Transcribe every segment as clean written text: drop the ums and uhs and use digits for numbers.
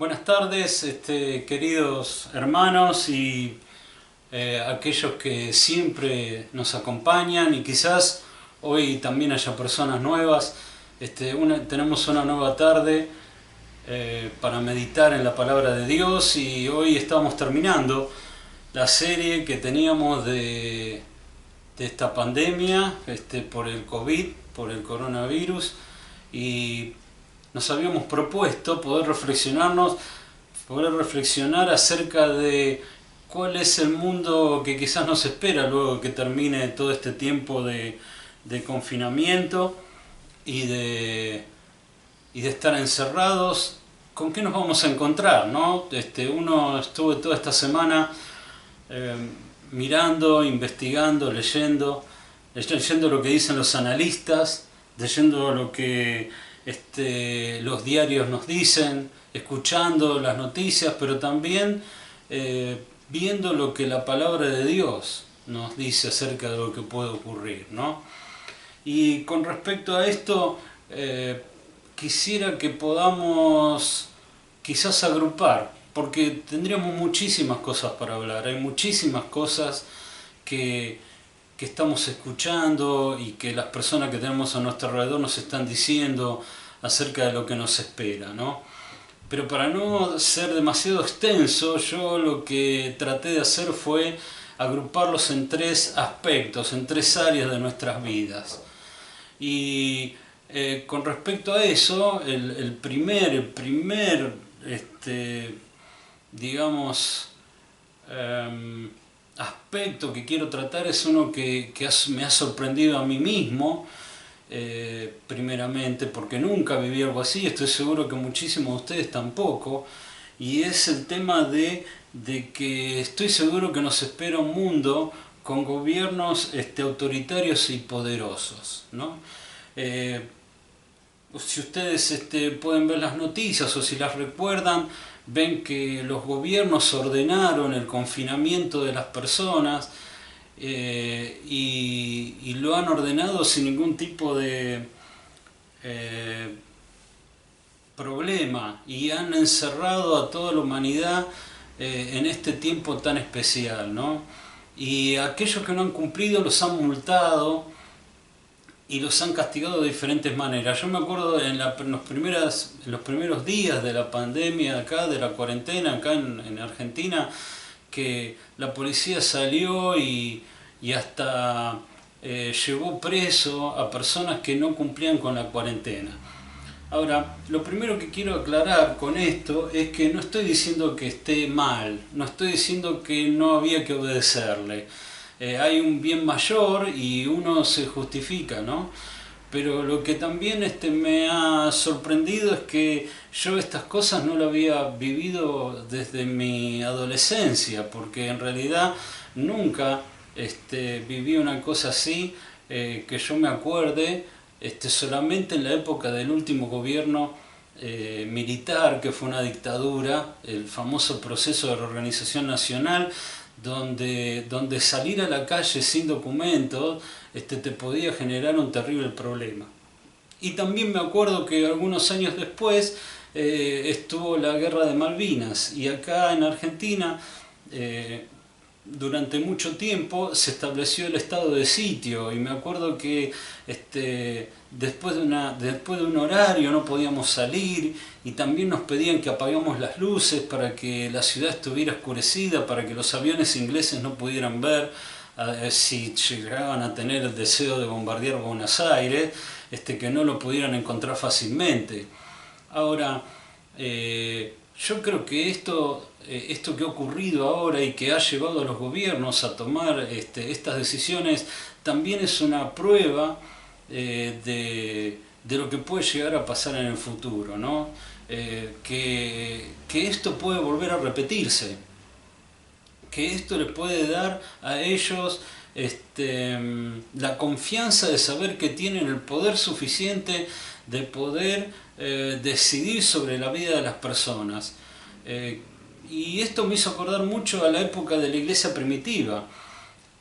Buenas tardes, queridos hermanos y aquellos que siempre nos acompañan, y quizás hoy también haya personas nuevas. Tenemos una nueva tarde para meditar en la palabra de Dios, y hoy estamos terminando la serie que teníamos de esta pandemia por el COVID, por el coronavirus, y nos habíamos propuesto poder reflexionar acerca de cuál es el mundo que quizás nos espera luego que termine todo este tiempo de confinamiento y de estar encerrados. ¿Con qué nos vamos a encontrar, no? Uno estuvo toda esta semana eh, mirando, investigando, leyendo lo que dicen los analistas, leyendo lo que los diarios nos dicen, escuchando las noticias, pero también viendo lo que la palabra de Dios nos dice acerca de lo que puede ocurrir, ¿no? Y con respecto a esto, quisiera que podamos quizás agrupar, porque tendríamos muchísimas cosas para hablar. Hay muchísimas cosas que estamos escuchando y que las personas que tenemos a nuestro alrededor nos están diciendo acerca de lo que nos espera, ¿no? Pero para no ser demasiado extenso, yo lo que traté de hacer fue agruparlos en tres aspectos, en tres áreas de nuestras vidas. Y con respecto a eso, el primer digamos, aspecto que quiero tratar es uno que me ha sorprendido a mí mismo, primeramente, porque nunca viví algo así, estoy seguro que muchísimos de ustedes tampoco, y es el tema de que estoy seguro que nos espera un mundo con gobiernos autoritarios y poderosos, ¿no? Si ustedes pueden ver las noticias, o si las recuerdan, ven que los gobiernos ordenaron el confinamiento de las personas, y lo han ordenado sin ningún tipo de problema, y han encerrado a toda la humanidad en este tiempo tan especial, ¿no? Y aquellos que no han cumplido los han multado y los han castigado de diferentes maneras. Yo me acuerdo en los primeros días de la pandemia acá, de la cuarentena acá en Argentina, que la policía salió y hasta llevó preso a personas que no cumplían con la cuarentena. Ahora, lo primero que quiero aclarar con esto es que no estoy diciendo que esté mal, no estoy diciendo que no había que obedecerle. Hay un bien mayor y uno se justifica, ¿no? Pero lo que también me ha sorprendido es que yo estas cosas no las había vivido desde mi adolescencia, porque en realidad nunca viví una cosa así, que yo me acuerde, solamente en la época del último gobierno militar, que fue una dictadura, el famoso proceso de reorganización nacional, donde salir a la calle sin documentos te podía generar un terrible problema. Y también me acuerdo que algunos años después estuvo la guerra de Malvinas, y acá en Argentina durante mucho tiempo se estableció el estado de sitio, y me acuerdo que después de un horario no podíamos salir, y también nos pedían que apagamos las luces para que la ciudad estuviera oscurecida, para que los aviones ingleses no pudieran ver si llegaban a tener el deseo de bombardear Buenos Aires, que no lo pudieran encontrar fácilmente. Ahora, yo creo que esto que ha ocurrido ahora y que ha llevado a los gobiernos a tomar estas decisiones también es una prueba de lo que puede llegar a pasar en el futuro, ¿no? Que esto puede volver a repetirse, que esto les puede dar a ellos la confianza de saber que tienen el poder suficiente de poder decidir sobre la vida de las personas. Y esto me hizo acordar mucho a la época de la iglesia primitiva,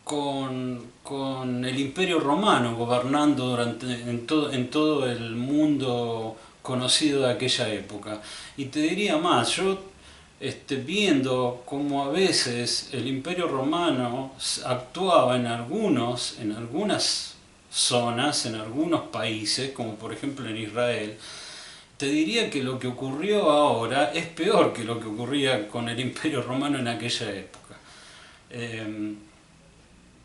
con el Imperio Romano gobernando en todo el mundo conocido de aquella época. Y te diría más, yo viendo cómo a veces el Imperio Romano actuaba en algunas zonas, en algunos países, como por ejemplo en Israel, te diría que lo que ocurrió ahora es peor que lo que ocurría con el Imperio Romano en aquella época. Eh,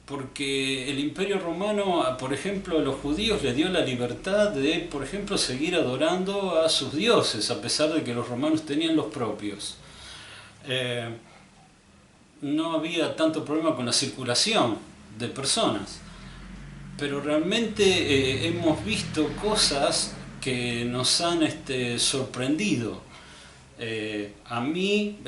Porque el Imperio Romano, por ejemplo, a los judíos les dio la libertad de, por ejemplo, seguir adorando a sus dioses, a pesar de que los romanos tenían los propios. Eh, no había tanto problema con la circulación de personas, pero realmente hemos visto cosas que nos han sorprendido a mí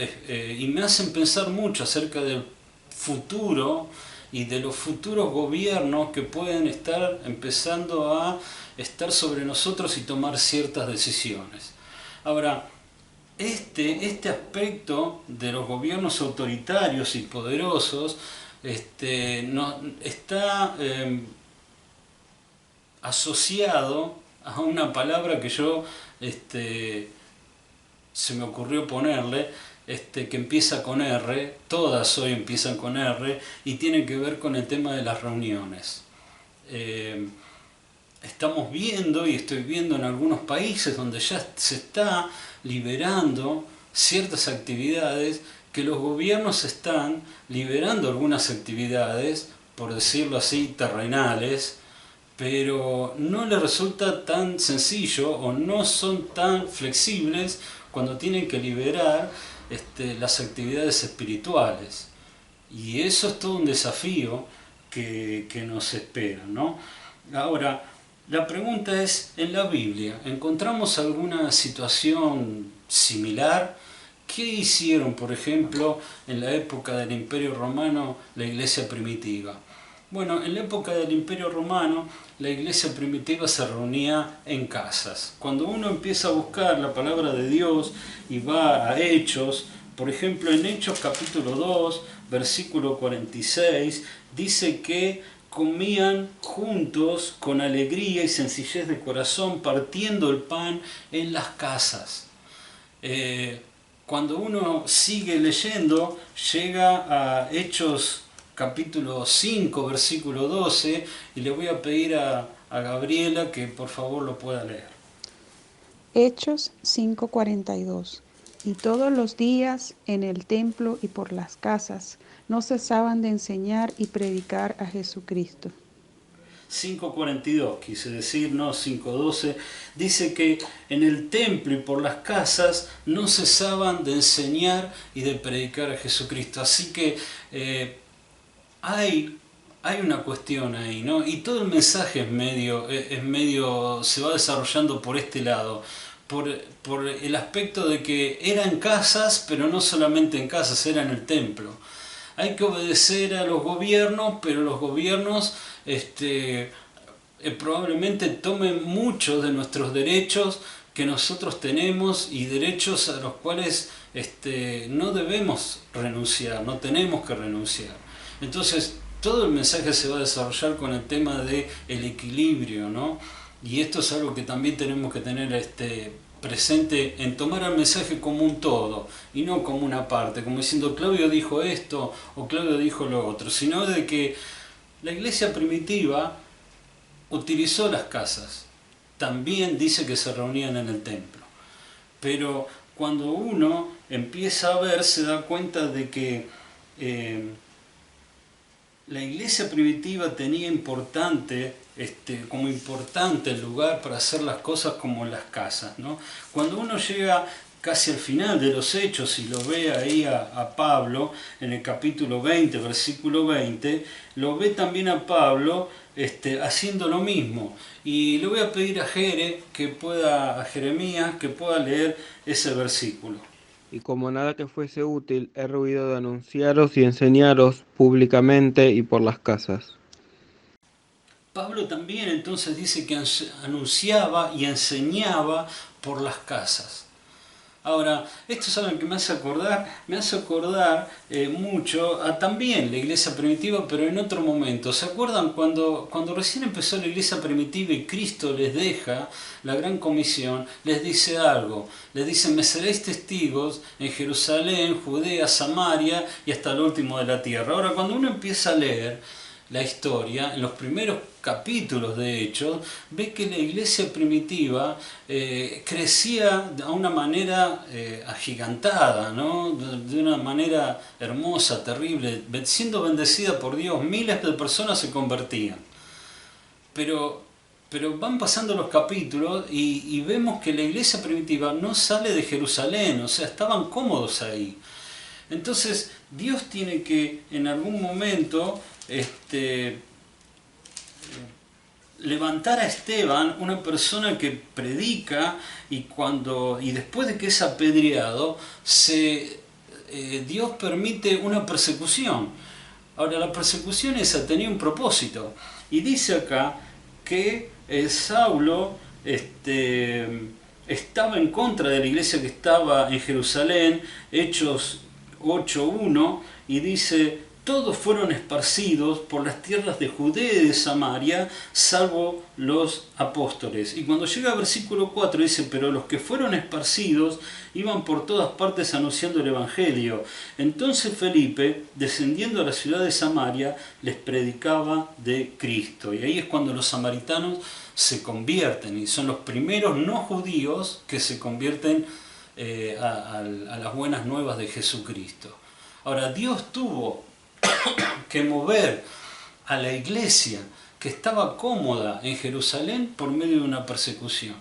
y me hacen pensar mucho acerca del futuro y de los futuros gobiernos que pueden estar empezando a estar sobre nosotros y tomar ciertas decisiones. Ahora, este aspecto de los gobiernos autoritarios y poderosos no, está asociado a una palabra que yo se me ocurrió ponerle, que empieza con R, todas hoy empiezan con R, y tienen que ver con el tema de las reuniones. Estamos viendo, y estoy viendo en algunos países donde ya se está liberando ciertas actividades, que los gobiernos están liberando algunas actividades, por decirlo así, terrenales, pero no les resulta tan sencillo o no son tan flexibles cuando tienen que liberar las actividades espirituales. Y eso es todo un desafío que nos espera, ¿no? Ahora, la pregunta es, en la Biblia, ¿encontramos alguna situación similar? ¿Qué hicieron, por ejemplo, en la época del Imperio Romano la iglesia primitiva? Bueno, en la época del Imperio Romano, la iglesia primitiva se reunía en casas. Cuando uno empieza a buscar la palabra de Dios y va a Hechos, por ejemplo, en Hechos capítulo 2, versículo 46, dice que comían juntos con alegría y sencillez de corazón, partiendo el pan en las casas. Cuando uno sigue leyendo, llega a Hechos capítulo 5, versículo 12, y le voy a pedir a Gabriela que por favor lo pueda leer. Hechos 5:42. Y todos los días en el templo y por las casas no cesaban de enseñar y predicar a Jesucristo. 5:42, quise decir, no 5:12, dice que en el templo y por las casas no cesaban de enseñar y de predicar a Jesucristo. Así que hay una cuestión ahí, ¿no? Y todo el mensaje es medio, se va desarrollando por este lado, por el aspecto de que eran casas, pero no solamente en casas, era en el templo. Hay que obedecer a los gobiernos, pero los gobiernos probablemente tomen muchos de nuestros derechos que nosotros tenemos y derechos a los cuales no debemos renunciar, no tenemos que renunciar. Entonces, todo el mensaje se va a desarrollar con el tema del equilibrio, ¿no? Y esto es algo que también tenemos que tener presente en tomar al mensaje como un todo y no como una parte, como diciendo Claudio dijo esto o Claudio dijo lo otro, sino de que la iglesia primitiva utilizó las casas, también dice que se reunían en el templo, pero cuando uno empieza a ver se da cuenta de que la iglesia primitiva tenía como importante el lugar para hacer las cosas como las casas, ¿no? Cuando uno llega casi al final de los Hechos y lo ve ahí a Pablo, en el capítulo 20, versículo 20, lo ve también a Pablo haciendo lo mismo. Y le voy a pedir a Jeremías, que pueda leer ese versículo. Y como nada que fuese útil, he rehuido de anunciaros y enseñaros públicamente y por las casas. Pablo también entonces dice que anunciaba y enseñaba por las casas. Ahora, esto es algo que me hace acordar mucho a también la iglesia primitiva, pero en otro momento. ¿Se acuerdan cuando recién empezó la iglesia primitiva y Cristo les deja la gran comisión? Les dice algo, les dice: me seréis testigos en Jerusalén, Judea, Samaria y hasta lo último de la tierra. Ahora, cuando uno empieza a leer la historia, en los primeros capítulos de Hechos, ve que la iglesia primitiva crecía de una manera agigantada, ¿no? De una manera hermosa, terrible, siendo bendecida por Dios. Miles de personas se convertían. Pero van pasando los capítulos y vemos que la iglesia primitiva no sale de Jerusalén, o sea, estaban cómodos ahí. Entonces, Dios tiene que en algún momento levantar a Esteban, una persona que predica, y después de que es apedreado, Dios permite una persecución. Ahora, la persecución esa tenía un propósito, y dice acá que Saulo estaba en contra de la iglesia que estaba en Jerusalén. Hechos 8:1, y dice: todos fueron esparcidos por las tierras de Judea y de Samaria, salvo los apóstoles. Y cuando llega al versículo 4 dice: pero los que fueron esparcidos iban por todas partes anunciando el Evangelio. Entonces Felipe, descendiendo a la ciudad de Samaria, les predicaba de Cristo. Y ahí es cuando los samaritanos se convierten, y son los primeros no judíos que se convierten a las buenas nuevas de Jesucristo. Ahora, Dios tuvo que mover a la iglesia que estaba cómoda en Jerusalén por medio de una persecución.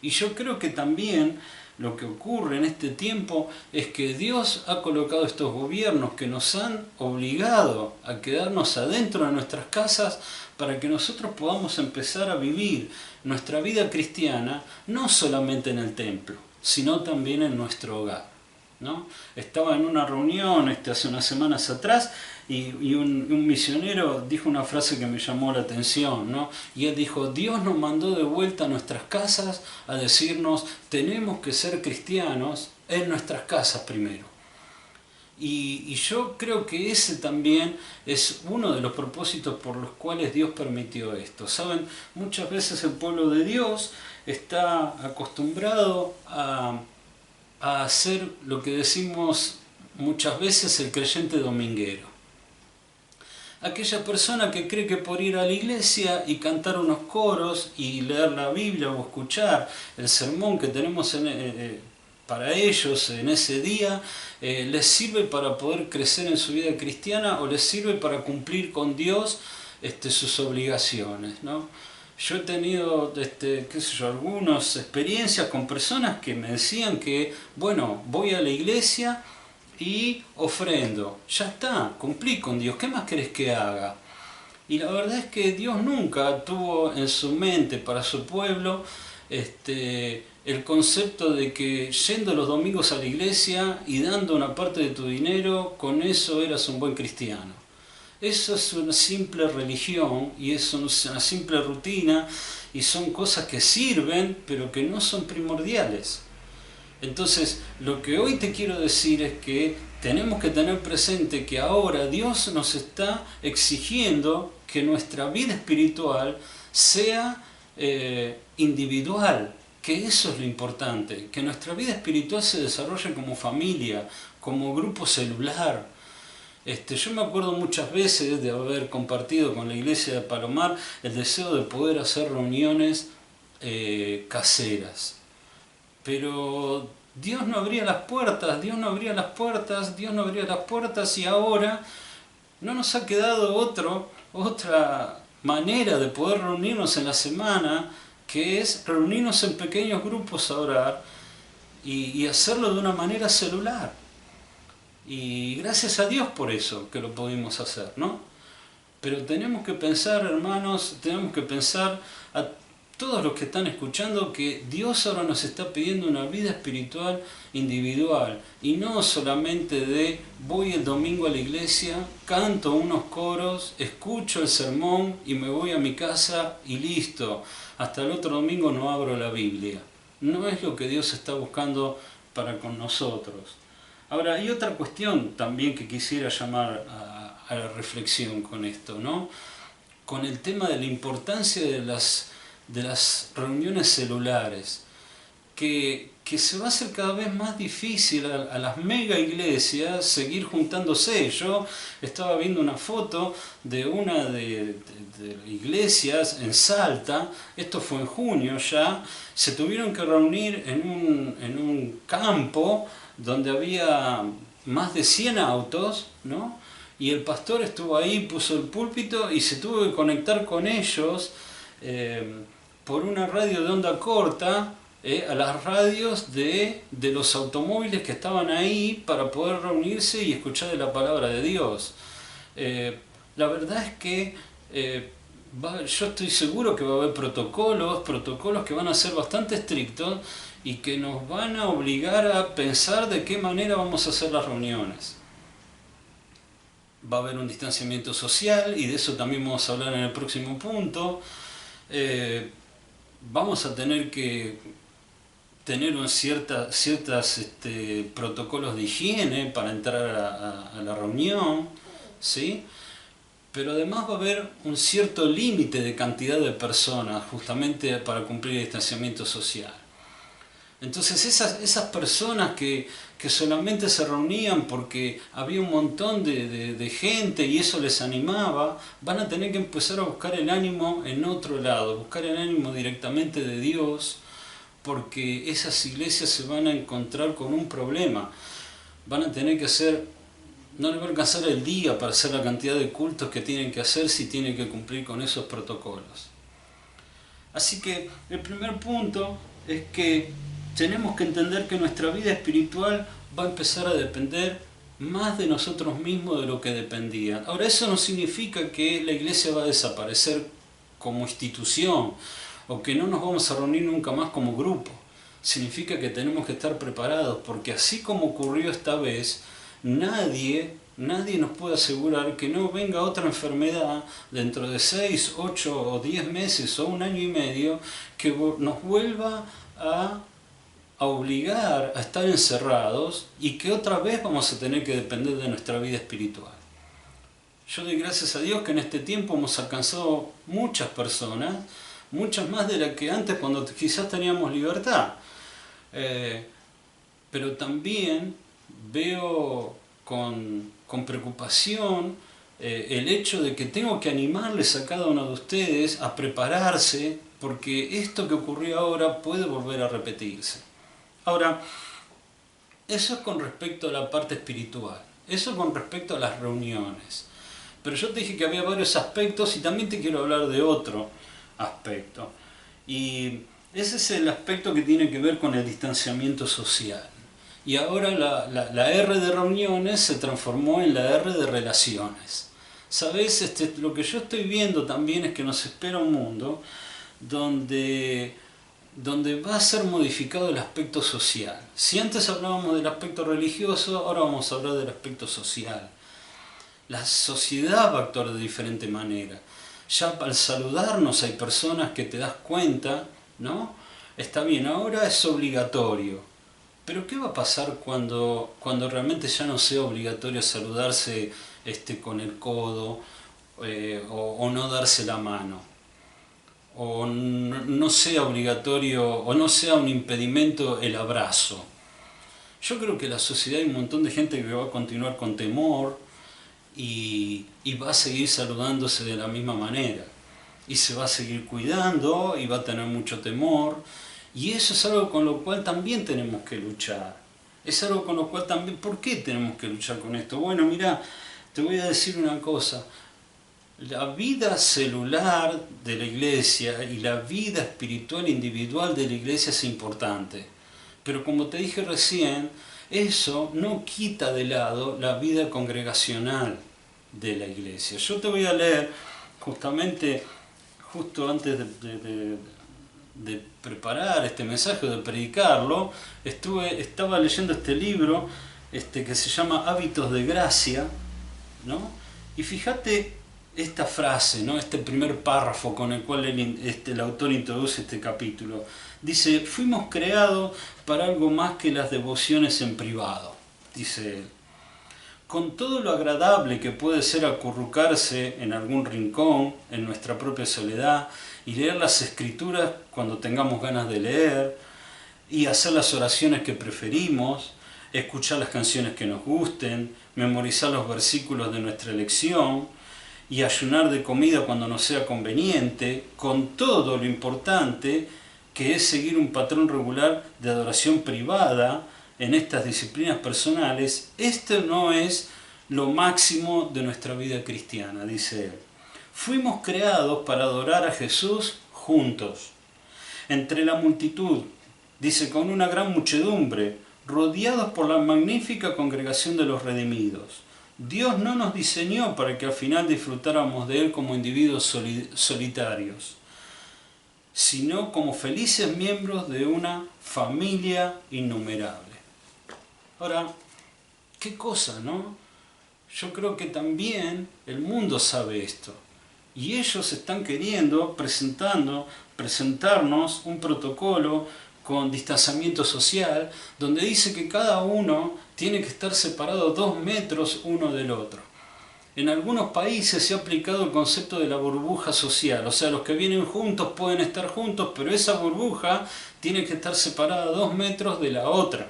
Y yo creo que también lo que ocurre en este tiempo es que Dios ha colocado estos gobiernos que nos han obligado a quedarnos adentro de nuestras casas para que nosotros podamos empezar a vivir nuestra vida cristiana no solamente en el templo, sino también en nuestro hogar, ¿no? Estaba en una reunión hace unas semanas atrás y un misionero dijo una frase que me llamó la atención, ¿no? Y él dijo: Dios nos mandó de vuelta a nuestras casas a decirnos: tenemos que ser cristianos en nuestras casas primero. Y yo creo que ese también es uno de los propósitos por los cuales Dios permitió esto. Saben, muchas veces el pueblo de Dios está acostumbrado a hacer lo que decimos muchas veces el creyente dominguero. Aquella persona que cree que por ir a la iglesia y cantar unos coros y leer la Biblia o escuchar el sermón que tenemos para ellos en ese día, les sirve para poder crecer en su vida cristiana, o les sirve para cumplir con Dios sus obligaciones, ¿no? Yo he tenido algunas experiencias con personas que me decían que, bueno, voy a la iglesia y ofrendo, ya está, cumplí con Dios, ¿qué más querés que haga? Y la verdad es que Dios nunca tuvo en su mente para su pueblo el concepto de que yendo los domingos a la iglesia y dando una parte de tu dinero, con eso eras un buen cristiano. Eso es una simple religión y es una simple rutina, y son cosas que sirven pero que no son primordiales. Entonces, lo que hoy te quiero decir es que tenemos que tener presente que ahora Dios nos está exigiendo que nuestra vida espiritual sea individual, que eso es lo importante, que nuestra vida espiritual se desarrolle como familia, como grupo celular. Yo me acuerdo muchas veces de haber compartido con la iglesia de Palomar el deseo de poder hacer reuniones caseras. Pero Dios no abría las puertas, y ahora no nos ha quedado otra manera de poder reunirnos en la semana, que es reunirnos en pequeños grupos a orar y hacerlo de una manera celular. Y gracias a Dios por eso que lo pudimos hacer, ¿no? Pero tenemos que pensar, hermanos, a todos los que están escuchando, que Dios ahora nos está pidiendo una vida espiritual individual, y no solamente de voy el domingo a la iglesia, canto unos coros, escucho el sermón y me voy a mi casa y listo, hasta el otro domingo no abro la Biblia. No es lo que Dios está buscando para con nosotros. Ahora, hay otra cuestión también que quisiera llamar a la reflexión con esto, ¿no? Con el tema de la importancia de las reuniones celulares, que se va a hacer cada vez más difícil a las mega iglesias seguir juntándose. Yo estaba viendo una foto de una de iglesias en Salta, esto fue en junio ya, se tuvieron que reunir en un campo donde había más de 100 autos, ¿no? Y el pastor estuvo ahí, puso el púlpito y se tuvo que conectar con ellos por una radio de onda corta, a las radios de los automóviles que estaban ahí para poder reunirse y escuchar de la palabra de Dios. La verdad es que yo estoy seguro que va a haber protocolos que van a ser bastante estrictos y que nos van a obligar a pensar de qué manera vamos a hacer las reuniones. Va a haber un distanciamiento social y de eso también vamos a hablar en el próximo punto. Vamos a tener que tener ciertas protocolos de higiene para entrar a la reunión, ¿sí? Pero además va a haber un cierto límite de cantidad de personas justamente para cumplir el distanciamiento social. Entonces esas personas que solamente se reunían porque había un montón de gente y eso les animaba, van a tener que empezar a buscar el ánimo en otro lado, buscar el ánimo directamente de Dios, porque esas iglesias se van a encontrar con un problema. Van a tener que no les va a alcanzar el día para hacer la cantidad de cultos que tienen que hacer si tienen que cumplir con esos protocolos. Así que el primer punto es que tenemos que entender que nuestra vida espiritual va a empezar a depender más de nosotros mismos de lo que dependía. Ahora, eso no significa que la iglesia va a desaparecer como institución o que no nos vamos a reunir nunca más como grupo. Significa que tenemos que estar preparados, porque así como ocurrió esta vez, nadie nos puede asegurar que no venga otra enfermedad dentro de 6, 8 o 10 meses o un año y medio que nos vuelva a obligar a estar encerrados y que otra vez vamos a tener que depender de nuestra vida espiritual. Yo doy gracias a Dios que en este tiempo hemos alcanzado muchas personas, muchas más de las que antes cuando quizás teníamos libertad. Pero también veo con preocupación el hecho de que tengo que animarles a cada uno de ustedes a prepararse, porque esto que ocurrió ahora puede volver a repetirse. Ahora, eso es con respecto a la parte espiritual, eso es con respecto a las reuniones. Pero yo te dije que había varios aspectos y también te quiero hablar de otro aspecto. Y ese es el aspecto que tiene que ver con el distanciamiento social. Y ahora la R de reuniones se transformó en la R de relaciones. ¿Sabes? Lo que yo estoy viendo también es que nos espera un mundo donde va a ser modificado el aspecto social. Si antes hablábamos del aspecto religioso, ahora vamos a hablar del aspecto social. La sociedad va a actuar de diferente manera. Ya al saludarnos hay personas que te das cuenta, ¿no? Está bien, ahora es obligatorio. Pero ¿qué va a pasar cuando realmente ya no sea obligatorio saludarse con el codo o no darse la mano? O no sea obligatorio o no sea un impedimento el abrazo. Yo creo que en la sociedad hay un montón de gente que va a continuar con temor y va a seguir saludándose de la misma manera. Y se va a seguir cuidando y va a tener mucho temor. Y eso es algo con lo cual también tenemos que luchar. Es algo con lo cual también... ¿Por qué tenemos que luchar con esto? Bueno, mira, te voy a decir una cosa. La vida celular de la iglesia y la vida espiritual individual de la iglesia es importante. Pero como te dije recién, eso no quita de lado la vida congregacional de la iglesia. Yo te voy a leer justo antes de preparar este mensaje, de predicarlo, estaba leyendo este libro que se llama Hábitos de Gracia, ¿no? Y fíjate esta frase, ¿no? Este primer párrafo con el cual el autor introduce este capítulo. Dice, fuimos creados para algo más que las devociones en privado, dice él. Con todo lo agradable que puede ser acurrucarse en algún rincón, en nuestra propia soledad, y leer las escrituras cuando tengamos ganas de leer, y hacer las oraciones que preferimos, escuchar las canciones que nos gusten, memorizar los versículos de nuestra elección, y ayunar de comida cuando nos sea conveniente, con todo lo importante que es seguir un patrón regular de adoración privada en estas disciplinas personales, esto no es lo máximo de nuestra vida cristiana, dice él. Fuimos creados para adorar a Jesús juntos, entre la multitud, dice, con una gran muchedumbre, rodeados por la magnífica congregación de los redimidos. Dios no nos diseñó para que al final disfrutáramos de Él como individuos solitarios, sino como felices miembros de una familia innumerable. Ahora, qué cosa, ¿no? Yo creo que también el mundo sabe esto. Y ellos están queriendo presentarnos un protocolo con distanciamiento social, donde dice que cada uno tiene que estar separado 2 metros uno del otro. En algunos países se ha aplicado el concepto de la burbuja social, o sea, los que vienen juntos pueden estar juntos, pero esa burbuja tiene que estar separada 2 metros de la otra.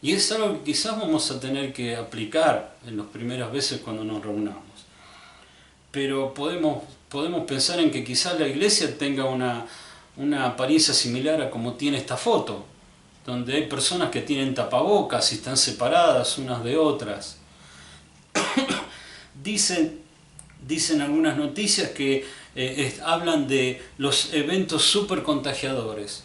Y es algo que quizás vamos a tener que aplicar en las primeras veces cuando nos reunamos. Pero podemos pensar en que quizás la iglesia tenga una apariencia similar a como tiene esta foto, donde hay personas que tienen tapabocas y están separadas unas de otras. Dicen algunas noticias que hablan de los eventos supercontagiadores.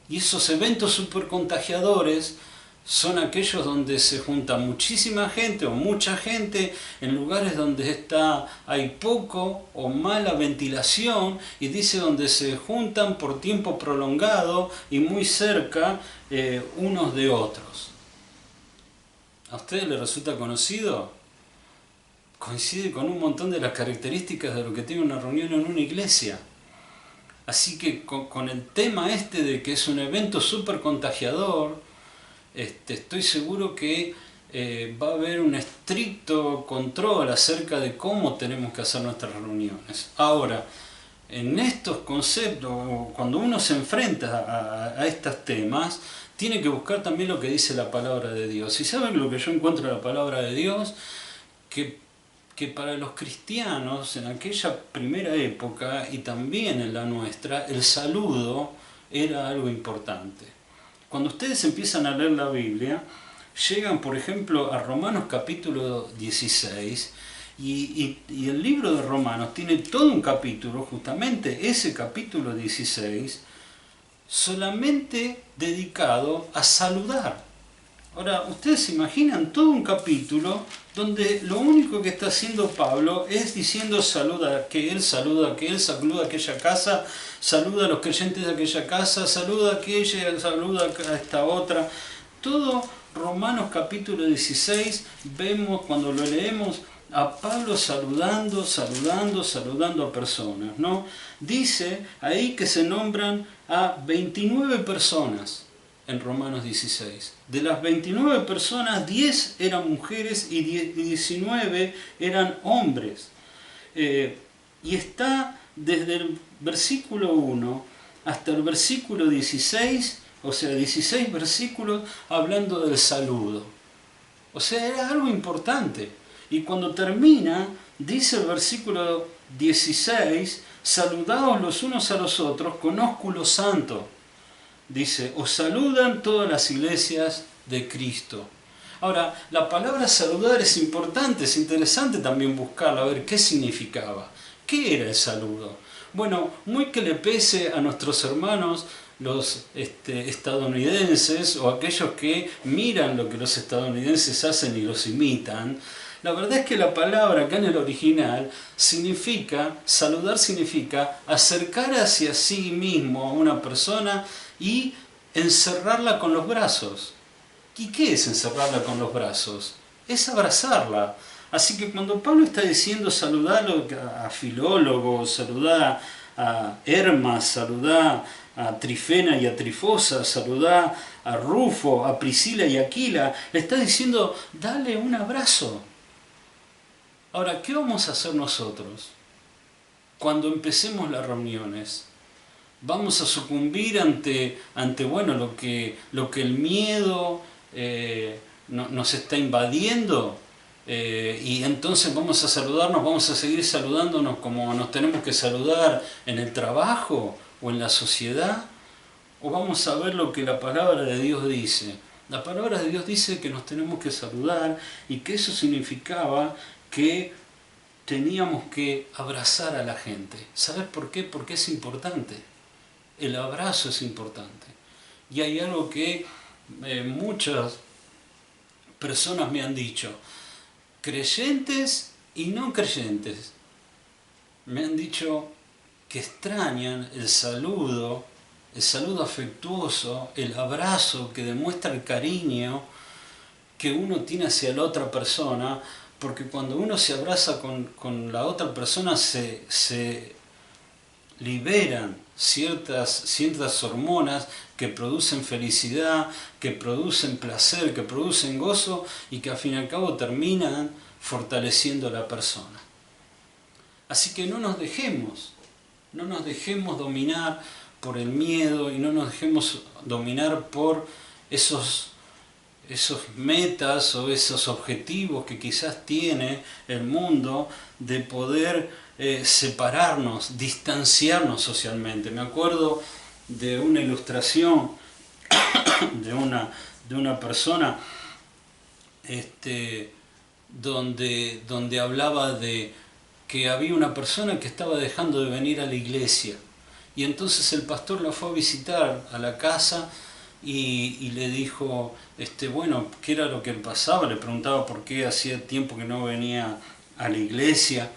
Y esos eventos supercontagiadores son aquellos donde se junta muchísima gente o mucha gente en lugares donde hay poco o mala ventilación, y dice donde se juntan por tiempo prolongado y muy cerca unos de otros. ¿A ustedes les resulta conocido? Coincide con un montón de las características de lo que tiene una reunión en una iglesia. Así que con el tema de que es un evento súper contagiador, estoy seguro que va a haber un estricto control acerca de cómo tenemos que hacer nuestras reuniones. Ahora, en estos conceptos, cuando uno se enfrenta a estos temas, tiene que buscar también lo que dice la palabra de Dios. ¿Y saben lo que yo encuentro en la palabra de Dios? Que para los cristianos en aquella primera época y también en la nuestra, el saludo era algo importante. Cuando ustedes empiezan a leer la Biblia, llegan por ejemplo a Romanos capítulo 16 y el libro de Romanos tiene todo un capítulo, justamente ese capítulo 16, solamente dedicado a saludar. Ahora, ustedes se imaginan todo un capítulo donde lo único que está haciendo Pablo es diciendo saluda a aquel, saluda a aquel, saluda a aquella casa, saluda a los creyentes de aquella casa, saluda a aquella, saluda a esta otra. Todo Romanos capítulo 16, vemos cuando lo leemos a Pablo saludando a personas, ¿no? Dice ahí que se nombran a 29 personas. En Romanos 16. De las 29 personas, 10 eran mujeres y 19 eran hombres. Y está desde el versículo 1 hasta el versículo 16, o sea, 16 versículos hablando del saludo. O sea, era algo importante. Y cuando termina, dice el versículo 16, saludaos los unos a los otros con ósculo santo. Dice, os saludan todas las iglesias de Cristo. Ahora, la palabra saludar es importante, es interesante también buscarla, a ver qué significaba. ¿Qué era el saludo? Bueno, muy que le pese a nuestros hermanos los estadounidenses o aquellos que miran lo que los estadounidenses hacen y los imitan, la verdad es que la palabra acá en el original saludar significa acercar hacia sí mismo a una persona y encerrarla con los brazos. ¿Y qué es encerrarla con los brazos? Es abrazarla. Así que cuando Pablo está diciendo saludar a Filólogo, saludar a Hermas, saludar a Trifena y a Trifosa, saludá a Rufo, a Priscila y a Aquila. Le está diciendo, dale un abrazo. Ahora, ¿qué vamos a hacer nosotros cuando empecemos las reuniones? ¿Vamos a sucumbir ante bueno, lo que el miedo nos está invadiendo? Y entonces vamos a saludarnos, vamos a seguir saludándonos como nos tenemos que saludar en el trabajo o en la sociedad, o vamos a ver lo que la palabra de Dios dice. La palabra de Dios dice que nos tenemos que saludar y que eso significaba que teníamos que abrazar a la gente. ¿Sabes por qué? Porque es importante. El abrazo es importante. Y hay algo que muchas personas me han dicho, creyentes y no creyentes, me han dicho que extrañan el saludo afectuoso, el abrazo que demuestra el cariño que uno tiene hacia la otra persona, porque cuando uno se abraza con la otra persona se liberan ciertas hormonas que producen felicidad, que producen placer, que producen gozo y que al fin y al cabo terminan fortaleciendo a la persona. Así que no nos dejemos dominar por el miedo y no nos dejemos dominar por esos metas o esos objetivos que quizás tiene el mundo de poder separarnos, distanciarnos socialmente. Me acuerdo de una ilustración de una persona donde hablaba de que había una persona que estaba dejando de venir a la iglesia y entonces el pastor la fue a visitar a la casa y le dijo, bueno, ¿qué era lo que pasaba? Le preguntaba por qué hacía tiempo que no venía a la iglesia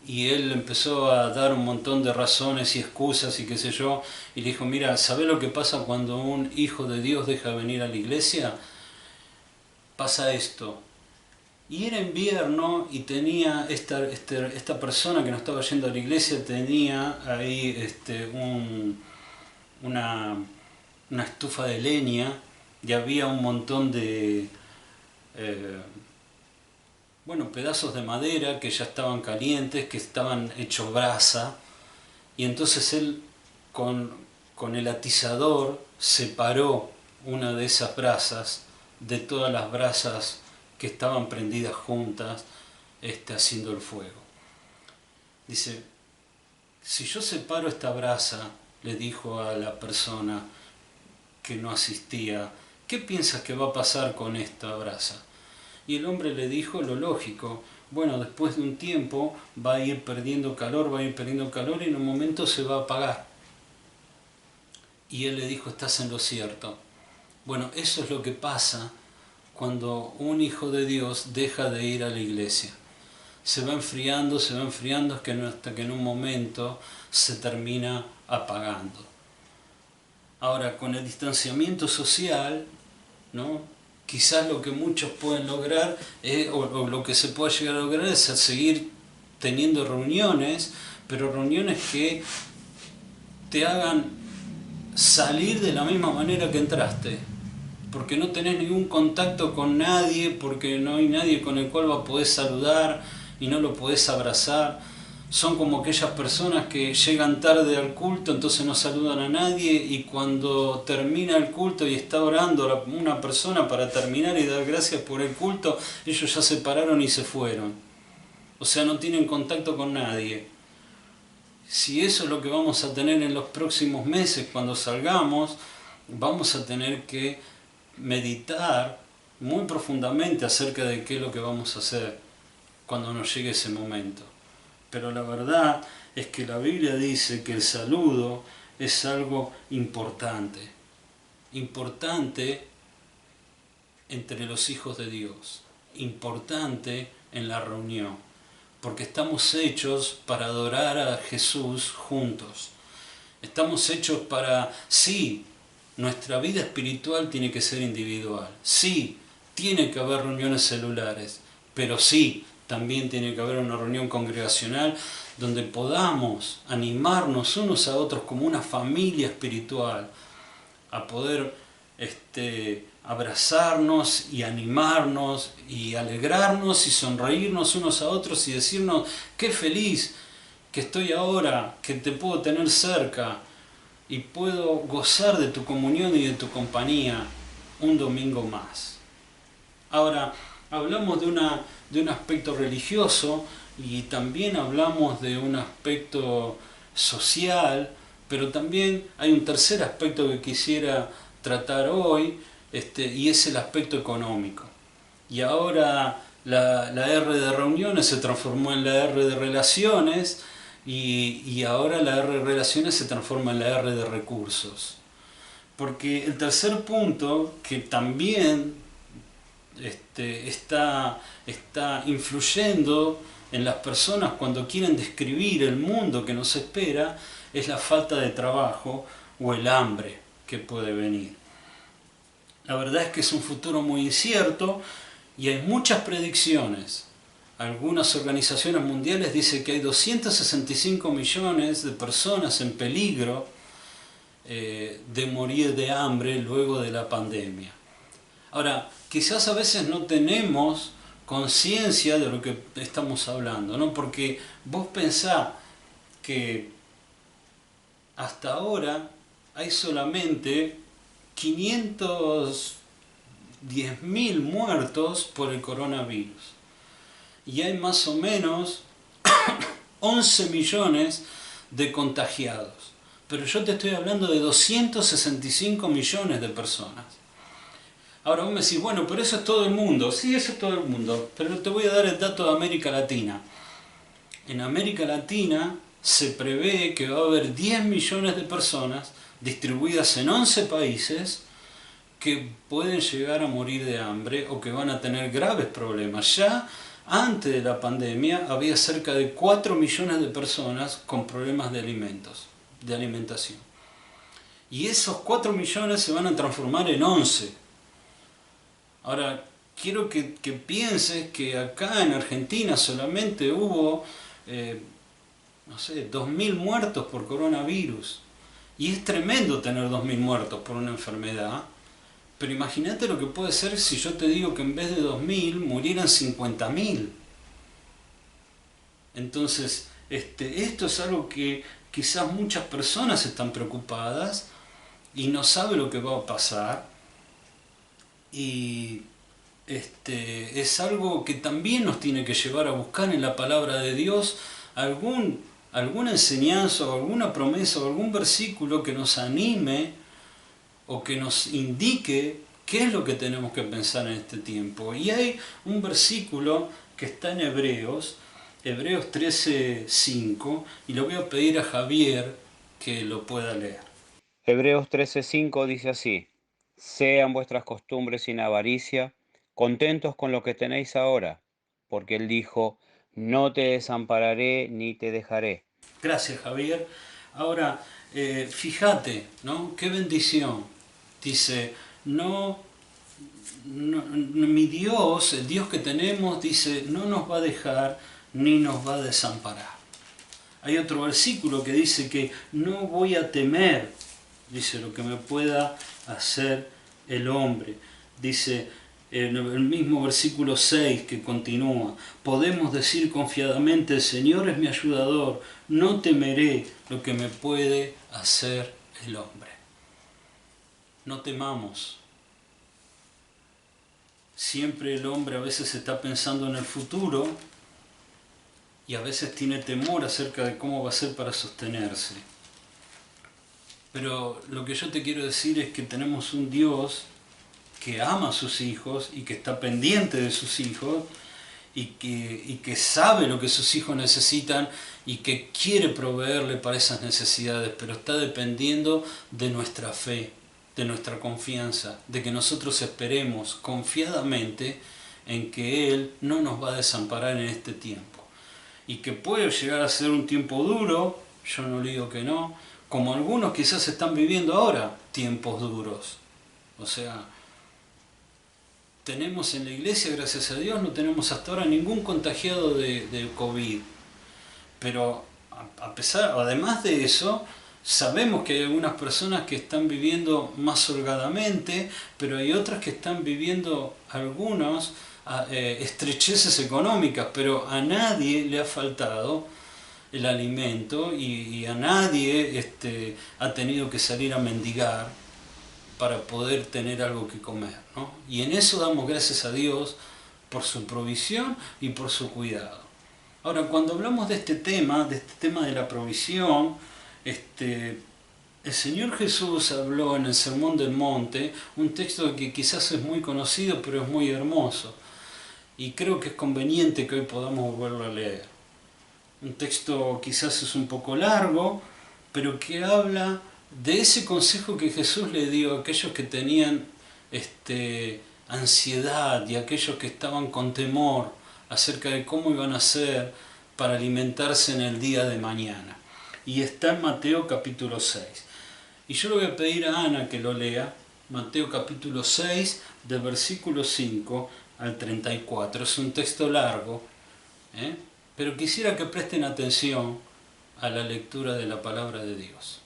y él empezó a dar un montón de razones y excusas y qué sé yo, y le dijo, mira, ¿sabés lo que pasa cuando un hijo de Dios deja de venir a la iglesia? Pasa esto. Y era invierno y tenía esta persona que no estaba yendo a la iglesia, tenía ahí una estufa de leña y había un montón de pedazos de madera que ya estaban calientes, que estaban hechos brasa, y entonces él con el atizador separó una de esas brasas de todas las brasas que estaban prendidas juntas haciendo el fuego. Dice, si yo separo esta brasa, le dijo a la persona que no asistía, ¿qué piensas que va a pasar con esta brasa? Y el hombre le dijo lo lógico, bueno, después de un tiempo va a ir perdiendo calor y en un momento se va a apagar. Y él le dijo, estás en lo cierto. Bueno, eso es lo que pasa cuando un hijo de Dios deja de ir a la iglesia. Se va enfriando, hasta que en un momento se termina apagando. Ahora, con el distanciamiento social, ¿no? Quizás lo que muchos pueden lograr, o lo que se puede llegar a lograr es seguir teniendo reuniones, pero reuniones que te hagan salir de la misma manera que entraste. Porque no tenés ningún contacto con nadie, porque no hay nadie con el cual podés saludar y no lo podés abrazar. Son como aquellas personas que llegan tarde al culto, entonces no saludan a nadie, y cuando termina el culto y está orando una persona para terminar y dar gracias por el culto, ellos ya se pararon y se fueron. O sea, no tienen contacto con nadie. Si eso es lo que vamos a tener en los próximos meses cuando salgamos, vamos a tener que meditar muy profundamente acerca de qué es lo que vamos a hacer cuando nos llegue ese momento. Pero la verdad es que la Biblia dice que el saludo es algo importante entre los hijos de Dios, importante en la reunión, porque estamos hechos para adorar a Jesús juntos. Estamos hechos para, sí, nuestra vida espiritual tiene que ser individual, sí, tiene que haber reuniones celulares, pero sí, también tiene que haber una reunión congregacional donde podamos animarnos unos a otros como una familia espiritual, a poder abrazarnos y animarnos y alegrarnos y sonreírnos unos a otros y decirnos qué feliz que estoy ahora, que te puedo tener cerca y puedo gozar de tu comunión y de tu compañía un domingo más. Ahora, hablamos de un aspecto religioso y también hablamos de un aspecto social, pero también hay un tercer aspecto que quisiera tratar hoy, y es el aspecto económico. Y ahora la R de reuniones se transformó en la R de relaciones y ahora la R de relaciones se transforma en la R de recursos. Porque el tercer punto, que también está influyendo en las personas cuando quieren describir el mundo que nos espera, es la falta de trabajo o el hambre que puede venir. La verdad es que es un futuro muy incierto y hay muchas predicciones. Algunas organizaciones mundiales dicen que hay 265 millones de personas en peligro de morir de hambre luego de la pandemia. Ahora, quizás a veces no tenemos conciencia de lo que estamos hablando, ¿no? Porque vos pensás que hasta ahora hay solamente 510.000 muertos por el coronavirus y hay más o menos 11 millones de contagiados. Pero yo te estoy hablando de 265 millones de personas. Ahora vos me decís, bueno, pero eso es todo el mundo. Sí, eso es todo el mundo, pero te voy a dar el dato de América Latina. En América Latina se prevé que va a haber 10 millones de personas distribuidas en 11 países que pueden llegar a morir de hambre o que van a tener graves problemas. Ya antes de la pandemia había cerca de 4 millones de personas con problemas de alimentación. Y esos 4 millones se van a transformar en 11. Ahora, quiero que pienses que acá en Argentina solamente hubo, 2.000 muertos por coronavirus. Y es tremendo tener 2.000 muertos por una enfermedad. Pero imagínate lo que puede ser si yo te digo que en vez de 2.000 murieran 50.000. Entonces, esto es algo que quizás muchas personas están preocupadas y no saben lo que va a pasar. Y es algo que también nos tiene que llevar a buscar en la palabra de Dios alguna enseñanza o alguna promesa o algún versículo que nos anime o que nos indique qué es lo que tenemos que pensar en este tiempo. Y hay un versículo que está en Hebreos 13:5, y le voy a pedir a Javier que lo pueda leer. Hebreos 13:5 dice así: Sean vuestras costumbres sin avaricia, contentos con lo que tenéis ahora, porque él dijo: No te desampararé ni te dejaré. Gracias, Javier. Ahora, fíjate, ¿no? Qué bendición. Dice, mi Dios, el Dios que tenemos, dice, no nos va a dejar ni nos va a desamparar. Hay otro versículo que dice que no voy a temer, dice, lo que me pueda hacer el hombre. Dice en el mismo versículo 6 que continúa, podemos decir confiadamente, el Señor es mi ayudador, no temeré lo que me puede hacer el hombre. No temamos. Siempre el hombre a veces está pensando en el futuro y a veces tiene temor acerca de cómo va a ser para sostenerse. Pero lo que yo te quiero decir es que tenemos un Dios que ama a sus hijos y que está pendiente de sus hijos y que sabe lo que sus hijos necesitan y que quiere proveerle para esas necesidades, pero está dependiendo de nuestra fe, de nuestra confianza, de que nosotros esperemos confiadamente en que Él no nos va a desamparar en este tiempo. Y que puede llegar a ser un tiempo duro, yo no le digo que no, como algunos quizás están viviendo ahora tiempos duros. O sea, tenemos en la iglesia, gracias a Dios, no tenemos hasta ahora ningún contagiado de COVID. Pero además de eso, sabemos que hay algunas personas que están viviendo más holgadamente, pero hay otras que están viviendo algunos estrecheces económicas, pero a nadie le ha faltado el alimento y a nadie ha tenido que salir a mendigar para poder tener algo que comer, ¿no? Y en eso damos gracias a Dios por su provisión y por su cuidado. Ahora, cuando hablamos de este tema de la provisión, el Señor Jesús habló en el Sermón del Monte, un texto que quizás es muy conocido, pero es muy hermoso. Y creo que es conveniente que hoy podamos volverlo a leer. Un texto quizás es un poco largo, pero que habla de ese consejo que Jesús le dio a aquellos que tenían ansiedad y a aquellos que estaban con temor acerca de cómo iban a hacer para alimentarse en el día de mañana. Y está en Mateo capítulo 6. Y yo le voy a pedir a Ana que lo lea, Mateo capítulo 6, del versículo 5 al 34. Es un texto largo, pero quisiera que presten atención a la lectura de la palabra de Dios.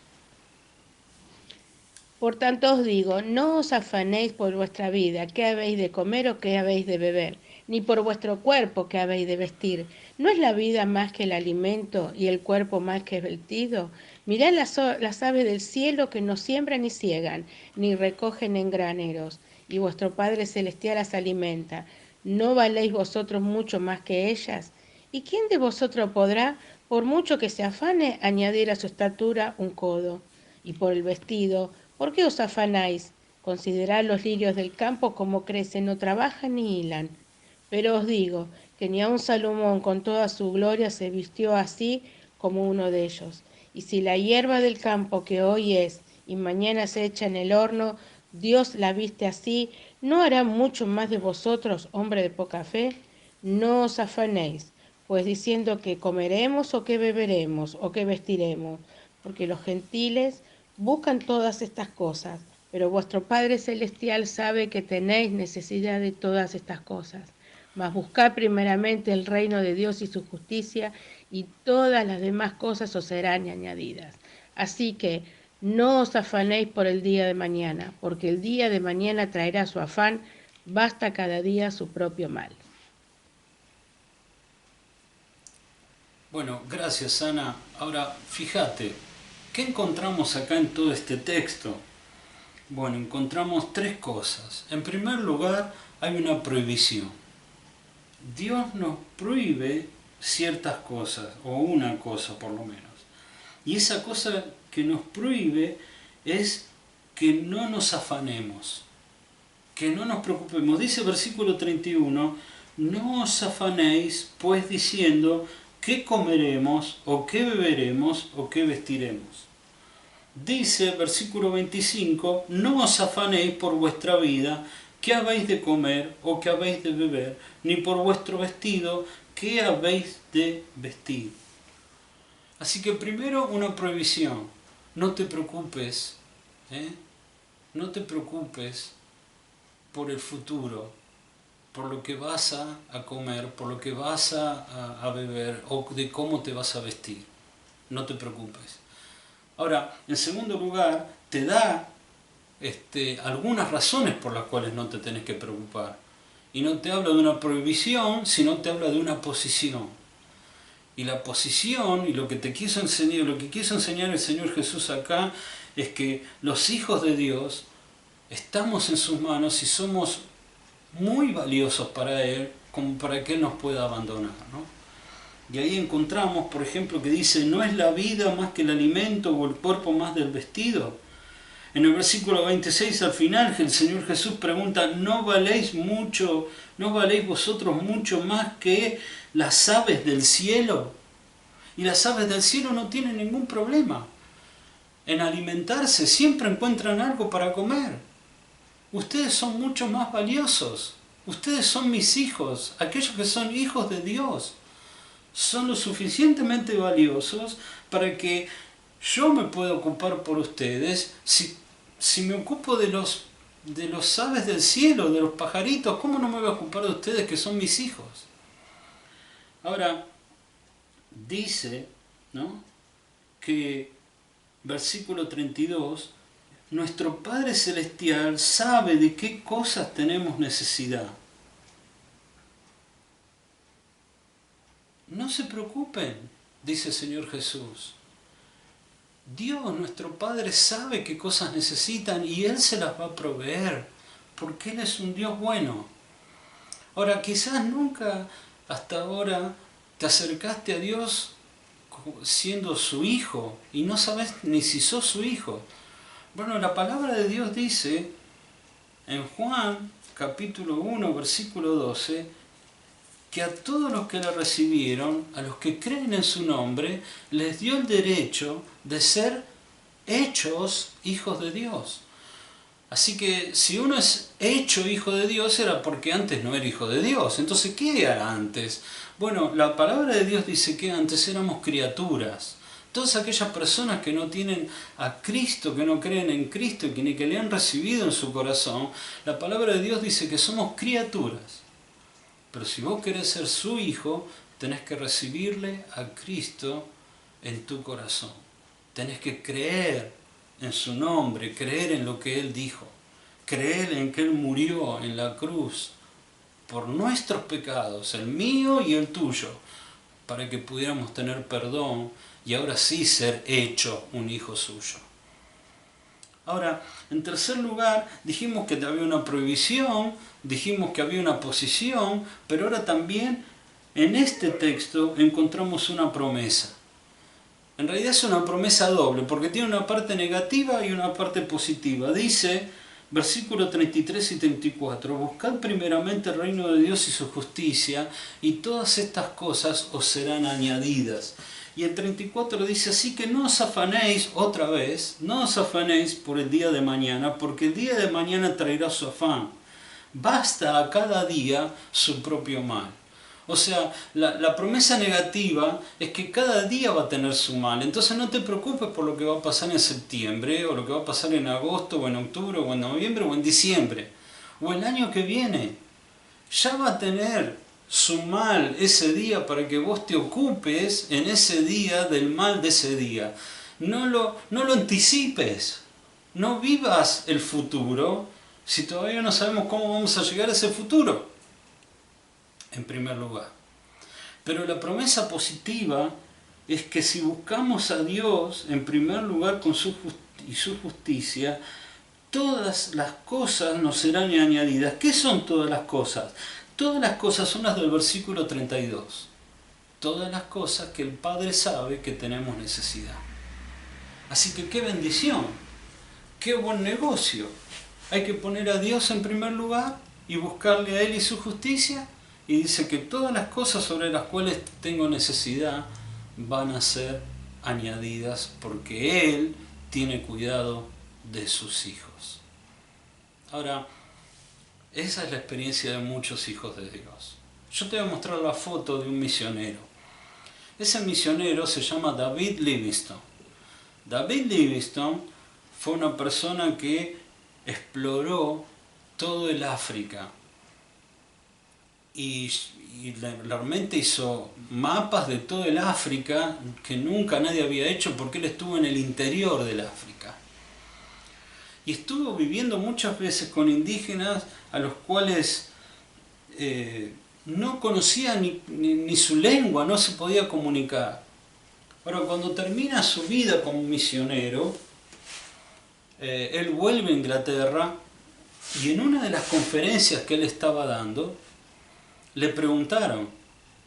Por tanto os digo, no os afanéis por vuestra vida, qué habéis de comer o qué habéis de beber, ni por vuestro cuerpo, qué habéis de vestir. ¿No es la vida más que el alimento y el cuerpo más que el vestido? Mirad las aves del cielo que no siembran ni ciegan, ni recogen en graneros, y vuestro Padre Celestial las alimenta. ¿No valéis vosotros mucho más que ellas? ¿Y quién de vosotros podrá, por mucho que se afane, añadir a su estatura un codo? Y por el vestido, ¿por qué os afanáis? Considerad los lirios del campo como crecen, no trabajan ni hilan. Pero os digo que ni aun Salomón con toda su gloria se vistió así como uno de ellos. Y si la hierba del campo que hoy es y mañana se echa en el horno, Dios la viste así, ¿no hará mucho más de vosotros, hombre de poca fe? No os afanéis, pues diciendo que comeremos o que beberemos o que vestiremos, porque los gentiles buscan todas estas cosas, pero vuestro Padre Celestial sabe que tenéis necesidad de todas estas cosas. Mas buscad primeramente el reino de Dios y su justicia, y todas las demás cosas os serán añadidas. Así que no os afanéis por el día de mañana, porque el día de mañana traerá su afán, basta cada día su propio mal. Bueno, gracias Ana. Ahora, fíjate, ¿qué encontramos acá en todo este texto? Bueno, encontramos tres cosas. En primer lugar, hay una prohibición. Dios nos prohíbe ciertas cosas, o una cosa por lo menos. Y esa cosa que nos prohíbe es que no nos afanemos, que no nos preocupemos. Dice el versículo 31, no os afanéis pues diciendo qué comeremos, o qué beberemos, o qué vestiremos. Dice el versículo 25, no os afanéis por vuestra vida, qué habéis de comer o qué habéis de beber, ni por vuestro vestido, qué habéis de vestir. Así que primero una prohibición, no te preocupes, no te preocupes por el futuro, por lo que vas a comer, por lo que vas a beber o de cómo te vas a vestir. No te preocupes. Ahora, en segundo lugar, te da algunas razones por las cuales no te tenés que preocupar. Y no te habla de una prohibición, sino te habla de una posición. Y la posición, y lo que te quiso enseñar, lo que quiso enseñar el Señor Jesús acá, es que los hijos de Dios estamos en sus manos y somos muy valiosos para Él, como para que Él nos pueda abandonar, ¿no? Y ahí encontramos, por ejemplo, que dice, ¿no es la vida más que el alimento o el cuerpo más del vestido? En el versículo 26 al final, el Señor Jesús pregunta, ¿no valéis vosotros mucho más que las aves del cielo? Y las aves del cielo no tienen ningún problema en alimentarse, siempre encuentran algo para comer. Ustedes son mucho más valiosos, ustedes son mis hijos, aquellos que son hijos de Dios. Son lo suficientemente valiosos para que yo me pueda ocupar por ustedes. Si me ocupo de los aves del cielo, de los pajaritos, ¿cómo no me voy a ocupar de ustedes que son mis hijos? Ahora, dice ¿no? Que, versículo 32, nuestro Padre Celestial sabe de qué cosas tenemos necesidad. No se preocupen, dice el Señor Jesús. Dios, nuestro Padre, sabe qué cosas necesitan y Él se las va a proveer, porque Él es un Dios bueno. Ahora, quizás nunca hasta ahora te acercaste a Dios siendo su hijo y no sabes ni si sos su hijo. Bueno, la palabra de Dios dice en Juan capítulo 1, versículo 12, que a todos los que le recibieron, a los que creen en su nombre, les dio el derecho de ser hechos hijos de Dios. Así que si uno es hecho hijo de Dios era porque antes no era hijo de Dios. Entonces, ¿qué era antes? Bueno, la palabra de Dios dice que antes éramos criaturas. Todas aquellas personas que no tienen a Cristo, que no creen en Cristo y que le han recibido en su corazón, la palabra de Dios dice que somos criaturas. Pero si vos querés ser su hijo, tenés que recibirle a Cristo en tu corazón. Tenés que creer en su nombre, creer en lo que Él dijo, creer en que Él murió en la cruz por nuestros pecados, el mío y el tuyo, para que pudiéramos tener perdón y ahora sí ser hecho un hijo suyo. Ahora, en tercer lugar, dijimos que había una prohibición, dijimos que había una posición, pero ahora también en este texto encontramos una promesa. En realidad es una promesa doble, porque tiene una parte negativa y una parte positiva. Dice, versículos 33 y 34, buscad primeramente el reino de Dios y su justicia, y todas estas cosas os serán añadidas. Y el 34 dice, así que no os afanéis otra vez, no os afanéis por el día de mañana, porque el día de mañana traerá su afán. Basta a cada día su propio mal. O sea, la promesa negativa es que cada día va a tener su mal. Entonces no te preocupes por lo que va a pasar en septiembre, o lo que va a pasar en agosto, o en octubre, o en noviembre, o en diciembre, o el año que viene. Ya va a tener su mal ese día para que vos te ocupes en ese día del mal de ese día. No lo anticipes. No vivas el futuro si todavía no sabemos cómo vamos a llegar a ese futuro, en primer lugar. Pero la promesa positiva es que si buscamos a Dios en primer lugar con su justicia, todas las cosas nos serán añadidas. ¿Qué son todas las cosas? Todas las cosas son las del versículo 32. Todas las cosas que el Padre sabe que tenemos necesidad. Así que qué bendición, qué buen negocio. Hay que poner a Dios en primer lugar y buscarle a Él y su justicia. Y dice que todas las cosas sobre las cuales tengo necesidad van a ser añadidas porque Él tiene cuidado de sus hijos. Ahora, esa es la experiencia de muchos hijos de Dios. Yo te voy a mostrar la foto de un misionero. Ese misionero se llama David Livingstone. David Livingstone fue una persona que exploró todo el África y realmente hizo mapas de todo el África que nunca nadie había hecho porque él estuvo en el interior del África. Y estuvo viviendo muchas veces con indígenas a los cuales no conocía ni su lengua, no se podía comunicar. Ahora, cuando termina su vida como misionero, él vuelve a Inglaterra y en una de las conferencias que él estaba dando, le preguntaron,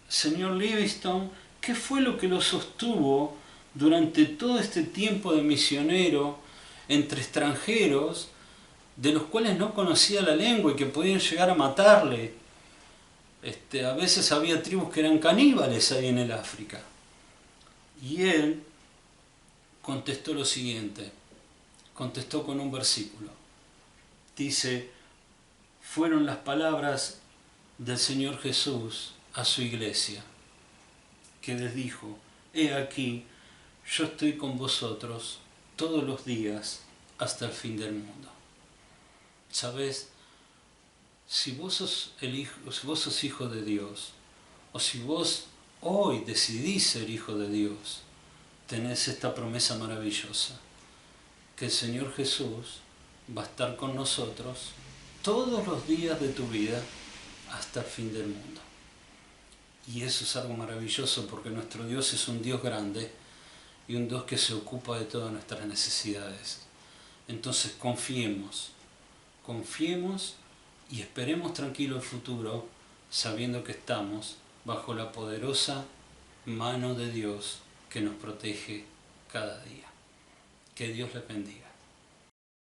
señor Livingstone, ¿qué fue lo que lo sostuvo durante todo este tiempo de misionero entre extranjeros de los cuales no conocía la lengua y que podían llegar a matarle? A veces había tribus que eran caníbales ahí en el África. Y él contestó lo siguiente, contestó con un versículo. Dice, fueron las palabras del Señor Jesús a su iglesia, que les dijo, he aquí, yo estoy con vosotros todos los días hasta el fin del mundo. ¿Sabes? Si vos sos hijo de Dios, o si vos hoy decidís ser hijo de Dios, tenés esta promesa maravillosa, que el Señor Jesús va a estar con nosotros todos los días de tu vida hasta el fin del mundo. Y eso es algo maravilloso porque nuestro Dios es un Dios grande y un Dios que se ocupa de todas nuestras necesidades. Entonces confiemos y esperemos tranquilo el futuro, sabiendo que estamos bajo la poderosa mano de Dios que nos protege cada día. Que Dios les bendiga.